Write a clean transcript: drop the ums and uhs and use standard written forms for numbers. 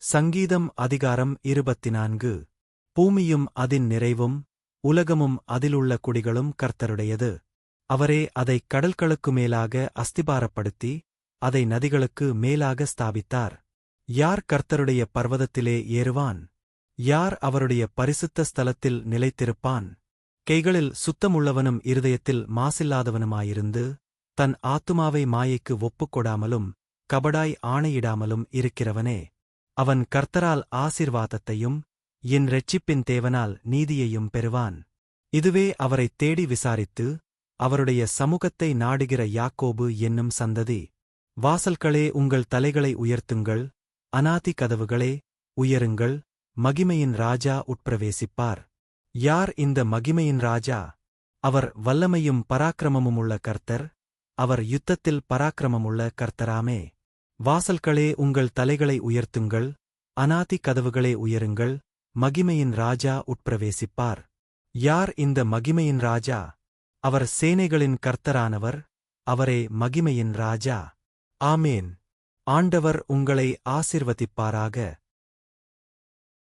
சங்கீதம் அதிகாரம் 24. பூமியும் அதின் நிறைவும் உலகமும் அதிலுள்ள குடிகளும் கர்த்தருடையது. அவரே அதைக் கடல்களுக்கு மேலாக அஸ்திபாரப்படுத்தி அதை நதிகளுக்கு மேலாக ஸ்தாபித்தார். யார் கர்த்தருடைய பர்வதத்திலே ஏறுவான்? யார் அவருடைய பரிசுத்த ஸ்தலத்தில் நிலைத்திருப்பான்? கைகளில் சுத்தமுள்ளவனும் இருதயத்தில் மாசில்லாதவனுமாயிருந்து தன் ஆத்துமாவை மாயைக்கு ஒப்புக்கொடாமலும் கபடாய் ஆணையிடாமலும் இருக்கிறவனே. அவன் கர்த்தரால் ஆசீர்வாதத்தையும் என் இரட்சிப்பின் தேவனால் நீதியையும் பெறுவான். இதுவே அவரைத் தேடி விசாரித்து அவருடைய சமூகத்தை நாடுகிற யாக்கோபு என்னும் சந்ததி. வாசல்களே, உங்கள் தலைகளை உயர்த்துங்கள், அநாதி கதவுகளே உயருங்கள், மகிமையின் ராஜா உட்பிரவேசிப்பார். யார் இந்த மகிமையின் ராஜா? அவர் வல்லமையும் பராக்கிரமமுமுள்ள கர்த்தர், அவர் யுத்தத்தில் பராக்கிரமமுள்ள கர்த்தராமே. வாசல்களே, உங்கள் தலைகளை உயர்த்துங்கள், அநாதி கதவுகளே உயருங்கள், மகிமையின் ராஜா உட்பிரவேசிப்பார். யார் இந்த மகிமையின் ராஜா? அவர் சேனைகளின் கர்த்தரானவர், அவரே மகிமையின் ராஜா. ஆமேன். ஆண்டவர் உங்களை ஆசீர்வதிப்பாராக.